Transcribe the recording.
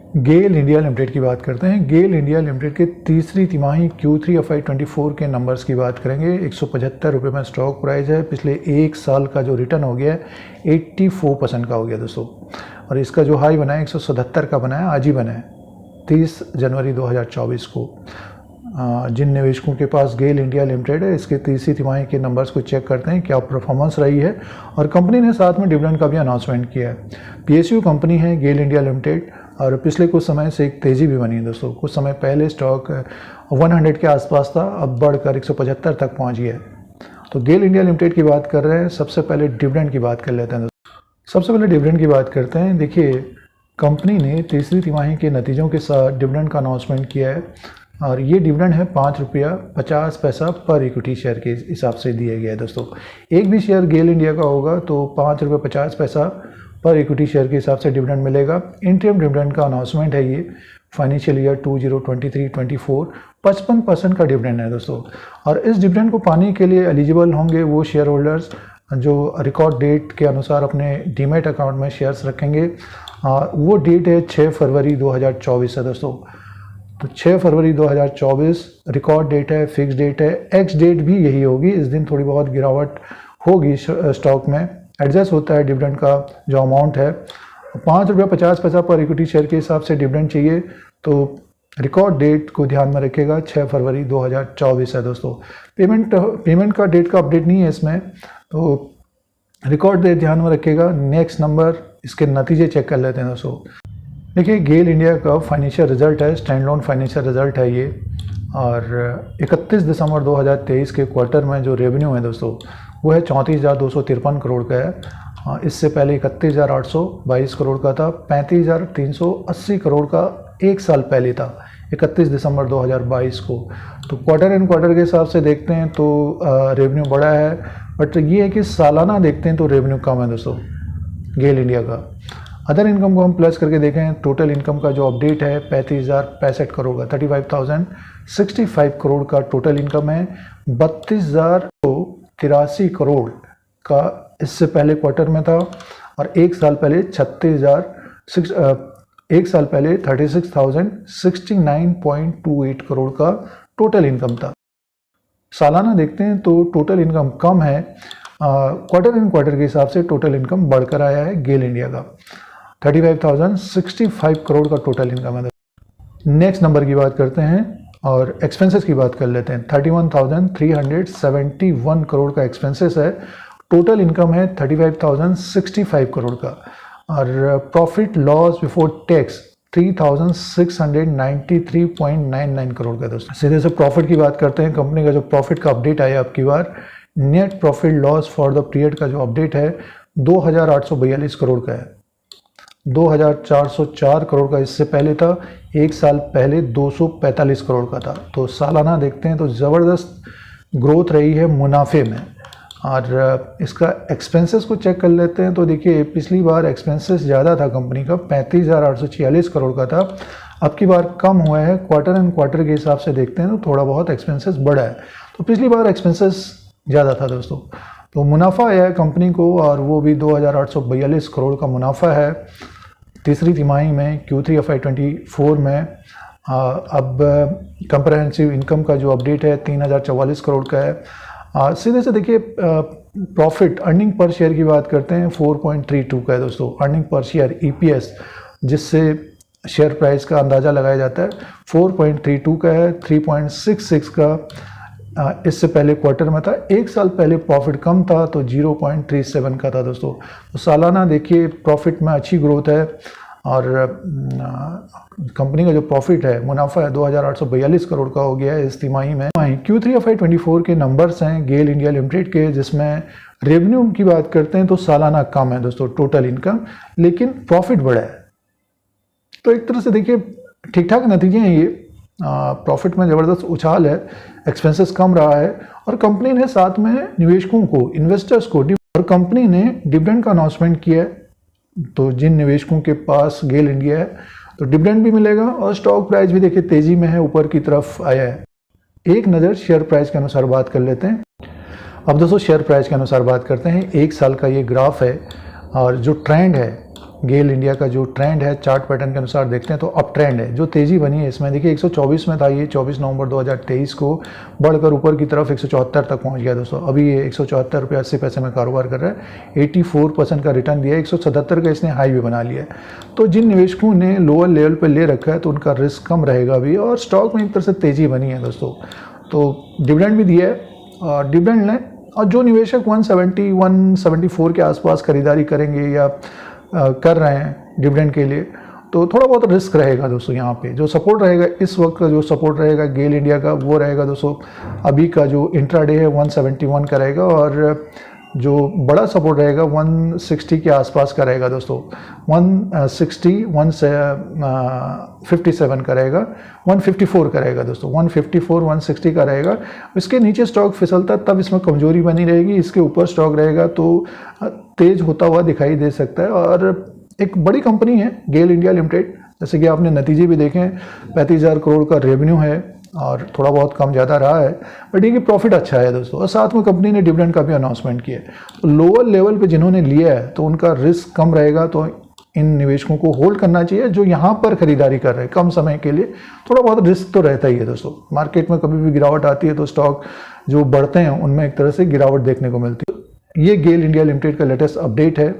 गेल India limited की बात करते हैं। गेल इंडिया लिमिटेड के तीसरी तिमाही Q3 FY24 के नंबर्स की बात करेंगे। 175 रुपये में स्टॉक प्राइस है। पिछले एक साल का जो रिटर्न हो गया है 84% का हो गया दोस्तों, और इसका जो हाई बना है 177 का बना है, आज ही बना है 30 जनवरी 2024 को। जिन निवेशकों के पास गेल इंडिया लिमिटेड है, इसके तीसरी तिमाही के नंबर्स को चेक करते हैं क्या परफॉर्मेंस रही है, और कंपनी ने साथ में डिविडेंड का भी अनाउंसमेंट किया है। PSU कंपनी है गेल इंडिया लिमिटेड, और पिछले कुछ समय से एक तेज़ी भी बनी है दोस्तों। कुछ समय पहले स्टॉक 100 के आसपास था, अब बढ़कर 175 तक पहुंच गया है। तो गेल इंडिया लिमिटेड की बात कर रहे हैं। सबसे पहले डिविडेंड की बात कर लेते हैं दोस्तों। सबसे पहले डिविडेंड की बात करते हैं। देखिए, कंपनी ने तीसरी तिमाही के नतीजों के साथ डिविडेंड का अनाउंसमेंट किया है, और ये डिविडेंड है 5 रुपया 50 पैसा पर इक्विटी शेयर के हिसाब से दिया गया है दोस्तों। एक भी शेयर गेल इंडिया का होगा तो 5 रुपये 50 पैसा पर इक्विटी शेयर के हिसाब से डिविडेंड मिलेगा। इंटरिम डिविडेंड का अनाउंसमेंट है ये। फाइनेंशियल ईयर 2023-24 55% का डिविडेंड है दोस्तों। और इस डिविडेंड को पाने के लिए एलिजिबल होंगे वो शेयर होल्डर्स जो रिकॉर्ड डेट के अनुसार अपने डीमैट अकाउंट में शेयर्स रखेंगे। वो डेट है 6 फरवरी 2024 है दोस्तों। तो 6 फरवरी 2024 रिकॉर्ड डेट है, फिक्स डेट है। एक्स डेट भी यही होगी। इस दिन थोड़ी बहुत गिरावट होगी स्टॉक में, एडजस्ट होता है डिविडेंड का जो अमाउंट है। 5 रुपया 50 पैसा पर इक्विटी शेयर के हिसाब से डिविडेंड चाहिए, तो रिकॉर्ड डेट को ध्यान में रखिएगा, 6 फरवरी 2024 है दोस्तों। पेमेंट का डेट का अपडेट नहीं है इसमें, तो रिकॉर्ड डेट ध्यान में रखिएगा। नेक्स्ट नंबर, इसके नतीजे चेक कर लेते हैं दोस्तों। देखिए, गेल इंडिया का फाइनेंशियल रिजल्ट है, स्टैंड लोन फाइनेंशियल रिजल्ट है ये, और 31 दिसंबर 2023 के क्वार्टर में जो रेवेन्यू है दोस्तों वो है 34,253 करोड़ का है। इससे पहले 31,822 करोड़ का था। 35,380 करोड़ का एक साल पहले था, 31 दिसंबर 2022 को। तो क्वार्टर एंड क्वार्टर के हिसाब से देखते हैं तो रेवेन्यू बड़ा है, बट ये है कि सालाना देखते हैं तो रेवेन्यू कम है दोस्तों गेल इंडिया का। अदर इनकम को हम प्लस करके देखें, टोटल इनकम का जो अपडेट है 35,065 करोड़ का, 35,065 करोड़ का टोटल इनकम है। 32,083 करोड़ का इससे पहले क्वार्टर में था, और एक साल पहले 36,069.28 करोड़ का टोटल इनकम था। सालाना देखते हैं तो टोटल इनकम कम है, क्वार्टर एंड क्वार्टर के हिसाब से टोटल इनकम बढ़कर आया है गेल इंडिया का। 35,065 करोड़ का टोटल इनकम है। नेक्स्ट नंबर की बात करते हैं और एक्सपेंसेस की बात कर लेते हैं। 31,371 करोड़ का एक्सपेंसेस है। टोटल इनकम है 35,065 करोड़ का, और profit loss before tax 3,693.99 crore का दोस्तों। सीधे से प्रॉफिट की बात करते हैं। कंपनी का जो प्रॉफिट का अपडेट आया अब की बार, net profit loss for the period का जो अपडेट है 2,842 करोड़ का है। 2,404 करोड़ का इससे पहले था, एक साल पहले 245 करोड़ का था। तो सालाना देखते हैं तो ज़बरदस्त ग्रोथ रही है मुनाफे में। और इसका एक्सपेंसेस को चेक कर लेते हैं तो देखिए, पिछली बार एक्सपेंसेस ज़्यादा था कंपनी का, 35,846 करोड़ का था। अब की बार कम हुआ है। क्वार्टर एंड क्वार्टर के हिसाब से देखते हैं तो थोड़ा बहुत एक्सपेंसेस बढ़ा है। तो पिछली बार एक्सपेंसेस ज़्यादा था दोस्तों। तो मुनाफा आया है कंपनी को, और वो भी 2,842 करोड़ का मुनाफा है तीसरी तिमाही में Q3 FY24 में। अब कंप्रहेंसिव इनकम का जो अपडेट है 3,044 करोड़ का है। सीधे से देखिए, प्रॉफिट अर्निंग पर शेयर की बात करते हैं 4.32 का है दोस्तों। अर्निंग पर शेयर EPS, जिससे शेयर प्राइस का अंदाज़ा लगाया जाता है, 4.32 का है। 3.66 का इससे पहले क्वार्टर में था। एक साल पहले प्रॉफिट कम था तो 0.37 का था दोस्तों। तो सालाना देखिए प्रॉफिट में अच्छी ग्रोथ है, और कंपनी का जो प्रॉफिट है, मुनाफा है 2,842 करोड़ का हो गया है इस तिमाही में। Q3 FY24 के नंबर्स हैं गेल इंडिया लिमिटेड के, जिसमें रेवेन्यू की बात करते हैं तो सालाना कम है दोस्तों टोटल इनकम, लेकिन प्रॉफिट बड़ा है। तो एक तरह से देखिए ठीक ठाक नतीजे हैं ये। प्रॉफिट में ज़बरदस्त उछाल है, एक्सपेंसेस कम रहा है, और कंपनी ने साथ में निवेशकों को, इन्वेस्टर्स को, और कंपनी ने डिविडेंड का अनाउंसमेंट किया है। तो जिन निवेशकों के पास गेल इंडिया है तो डिविडेंड भी मिलेगा, और स्टॉक प्राइस भी देखिए तेज़ी में है, ऊपर की तरफ आया है। एक नज़र शेयर प्राइस के अनुसार बात कर लेते हैं। अब दोस्तों शेयर प्राइस के अनुसार बात करते हैं। एक साल का ये ग्राफ है, और जो ट्रेंड है गेल इंडिया का जो ट्रेंड है चार्ट पैटर्न के अनुसार देखते हैं तो अप ट्रेंड है। जो तेज़ी बनी है इसमें देखिए 124 में था ये 24 नवंबर 2023 को, बढ़कर ऊपर की तरफ 174 तक पहुंच गया दोस्तों। अभी ये 174 रुपये 80 पैसे में कारोबार कर रहा है। 84% का रिटर्न दिया है, 177 का इसने हाई भी बना लिया है। तो जिन निवेशकों ने लोअर लेवल पर ले रखा है तो उनका रिस्क कम रहेगा अभी, और स्टॉक में एक तरह से तेज़ी बनी है दोस्तों। तो डिविडेंड भी दिया है, डिविडेंड लें। और जो निवेशक 170 174 के आसपास खरीदारी करेंगे या कर रहे हैं डिविडेंड के लिए, तो थोड़ा बहुत रिस्क रहेगा दोस्तों। यहाँ पे जो सपोर्ट रहेगा इस वक्त का, जो सपोर्ट रहेगा गेल इंडिया का, वो रहेगा दोस्तों अभी का जो इंट्राडे है 171 का रहेगा, और जो बड़ा सपोर्ट रहेगा 160 के आसपास का रहेगा दोस्तों। 160 157 का रहेगा, 154 का रहेगा दोस्तों। 154 160 का रहेगा। इसके नीचे स्टॉक फिसलता तब इसमें कमजोरी बनी रहेगी, इसके ऊपर स्टॉक रहेगा तो तेज होता हुआ दिखाई दे सकता है। और एक बड़ी कंपनी है गेल इंडिया लिमिटेड, जैसे कि आपने नतीजे भी देखे हैं, 35,000 करोड़ का रेवेन्यू है और थोड़ा बहुत कम ज़्यादा रहा है, बट ये कि प्रॉफिट अच्छा है दोस्तों। और साथ में कंपनी ने डिविडेंड का भी अनाउंसमेंट किया है। तो लोअर लेवल पे जिन्होंने लिया है तो उनका रिस्क कम रहेगा, तो इन निवेशकों को होल्ड करना चाहिए। जो यहाँ पर खरीदारी कर रहे हैं कम समय के लिए, थोड़ा बहुत रिस्क तो रहता ही है दोस्तों। मार्केट में कभी भी गिरावट आती है तो स्टॉक जो बढ़ते हैं उनमें एक तरह से गिरावट देखने को मिलती है। ये गेल इंडिया लिमिटेड का लेटेस्ट अपडेट है।